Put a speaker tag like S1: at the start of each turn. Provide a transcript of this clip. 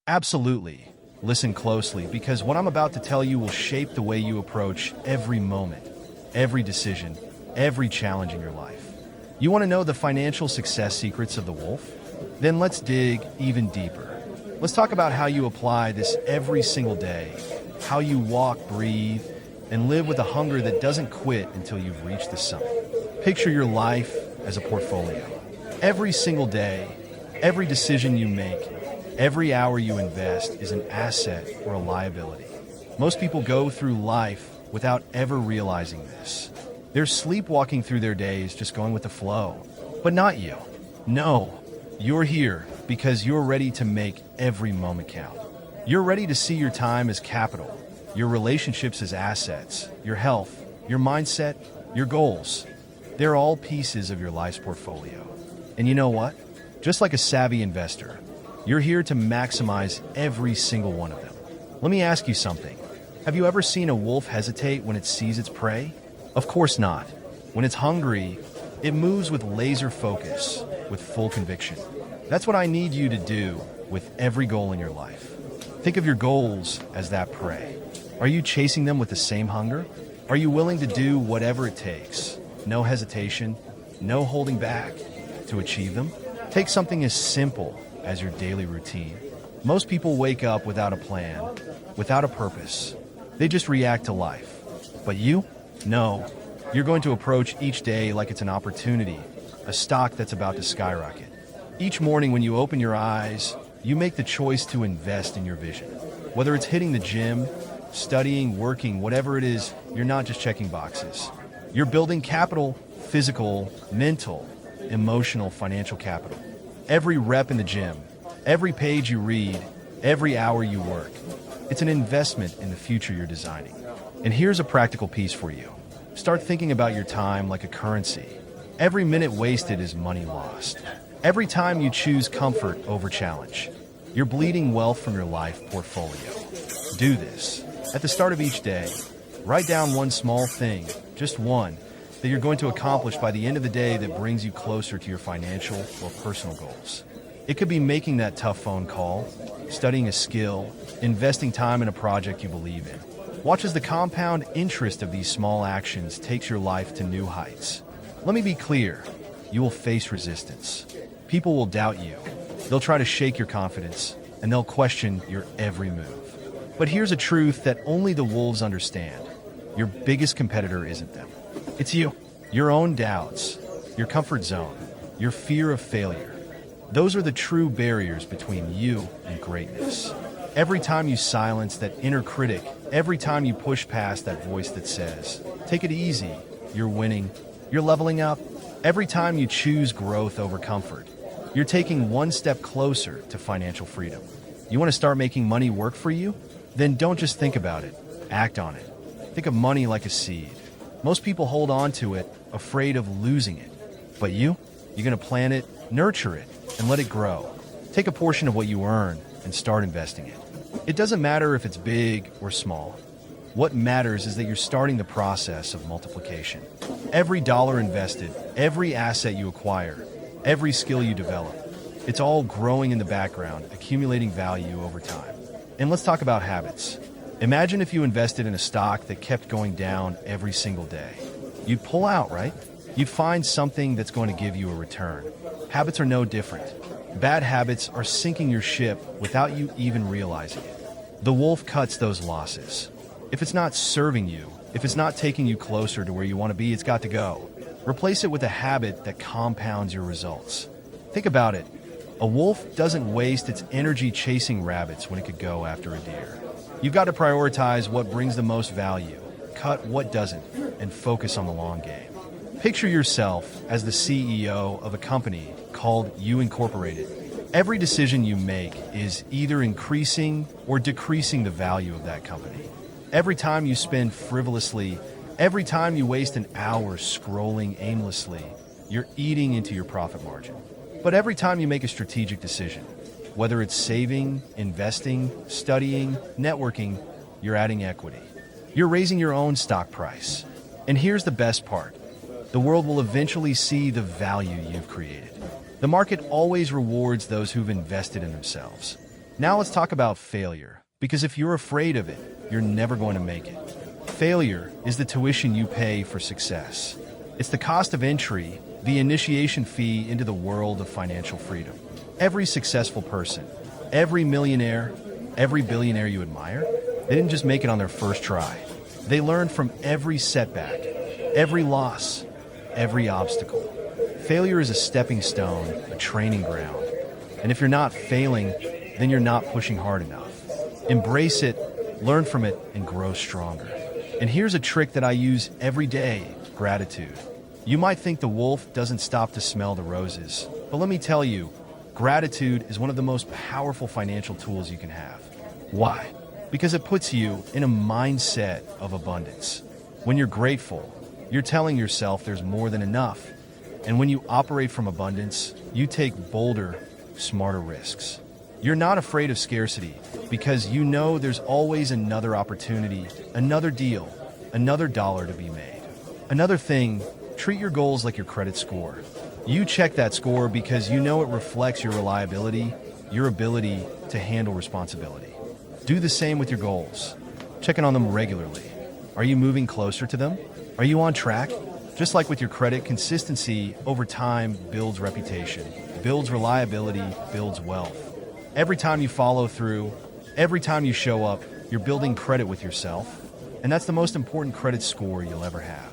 S1: Absolutely. Listen closely because what I'm about to tell you will shape the way you approach every moment, every decision, every challenge in your life. You want to know the financial success secrets of the wolf? Then let's dig even deeper. Let's talk about how you apply this every single day, how you walk, breathe, and live with a hunger that doesn't quit until you've reached the summit. Picture your life as a portfolio. Every single day, every decision you make, every hour you invest is an asset or a liability. Most people go through life without ever realizing this. They're sleepwalking through their days, just going with the flow. But not you. No, you're here because you're ready to make every moment count. You're ready to see your time as capital, your relationships as assets, your health, your mindset, your goals. They're all pieces of your life's portfolio. And you know what? Just like a savvy investor, you're here to maximize every single one of them. Let me ask you something. Have you ever seen a wolf hesitate when it sees its prey? Of course not. When it's hungry, it moves with laser focus, with full conviction. That's what I need you to do with every goal in your life. Think of your goals as that prey. Are you chasing them with the same hunger? Are you willing to do whatever it takes? No hesitation, no holding back to achieve them? Take something as simple as your daily routine. Most people wake up without a plan, without a purpose. They just react to life. But you? No. You're going to approach each day like it's an opportunity, a stock that's about to skyrocket. Each morning when you open your eyes, you make the choice to invest in your vision. Whether it's hitting the gym, studying, working, whatever it is, you're not just checking boxes. You're building capital, physical, mental, emotional, financial capital. Every rep in the gym, every page you read, every hour you work, it's an investment in the future you're designing. And here's a practical piece for you. Start thinking about your time like a currency. Every minute wasted is money lost. Every time you choose comfort over challenge, you're bleeding wealth from your life portfolio. Do this. At the start of each day, write down one small thing, just one, that you're going to accomplish by the end of the day that brings you closer to your financial or personal goals. It could be making that tough phone call, studying a skill, investing time in a project you believe in. Watch as the compound interest of these small actions takes your life to new heights. Let me be clear, you will face resistance. People will doubt you. They'll try to shake your confidence, and they'll question your every move. But here's a truth that only the wolves understand. Your biggest competitor isn't them. It's you. Your own doubts, your comfort zone, your fear of failure. Those are the true barriers between you and greatness. Every time you silence that inner critic, every time you push past that voice that says, take it easy, you're winning, you're leveling up. Every time you choose growth over comfort, you're taking one step closer to financial freedom. You want to start making money work for you? Then don't just think about it, act on it. Think of money like a seed. Most people hold on to it, afraid of losing it. But you're going to plant it, nurture it, and let it grow. Take a portion of what you earn and start investing it. It doesn't matter if it's big or small. What matters is that you're starting the process of multiplication. Every dollar invested, every asset you acquire, every skill you develop, it's all growing in the background, accumulating value over time. And let's talk about habits. Imagine if you invested in a stock that kept going down every single day. You'd pull out, right? You'd find something that's going to give you a return. Habits are no different. Bad habits are sinking your ship without you even realizing it. The wolf cuts those losses. If it's not serving you, if it's not taking you closer to where you want to be, it's got to go. Replace it with a habit that compounds your results. Think about it. A wolf doesn't waste its energy chasing rabbits when it could go after a deer. You've got to prioritize what brings the most value, cut what doesn't, and focus on the long game. Picture yourself as the CEO of a company called You Incorporated. Every decision you make is either increasing or decreasing the value of that company. Every time you spend frivolously, every time you waste an hour scrolling aimlessly, you're eating into your profit margin. But every time you make a strategic decision, whether it's saving, investing, studying, networking, you're adding equity. You're raising your own stock price. And here's the best part. The world will eventually see the value you've created. The market always rewards those who've invested in themselves. Now let's talk about failure, because if you're afraid of it, you're never going to make it. Failure is the tuition you pay for success. It's the cost of entry, the initiation fee into the world of financial freedom. Every successful person, every millionaire, every billionaire you admire, they didn't just make it on their first try. They learned from every setback, every loss, every obstacle. Failure is a stepping stone, a training ground. And if you're not failing, then you're not pushing hard enough. Embrace it, learn from it, and grow stronger. And here's a trick that I use every day: gratitude. You might think the wolf doesn't stop to smell the roses, but let me tell you, gratitude is one of the most powerful financial tools you can have. Why? Because it puts you in a mindset of abundance. When you're grateful, you're telling yourself there's more than enough. And when you operate from abundance, you take bolder, smarter risks. You're not afraid of scarcity because you know there's always another opportunity, another deal, another dollar to be made. Another thing, treat your goals like your credit score. You check that score because you know it reflects your reliability, your ability to handle responsibility. Do the same with your goals. Check in on them regularly. Are you moving closer to them? Are you on track? Just like with your credit, consistency over time builds reputation, builds reliability, builds wealth. Every time you follow through, every time you show up, you're building credit with yourself, and that's the most important credit score you'll ever have.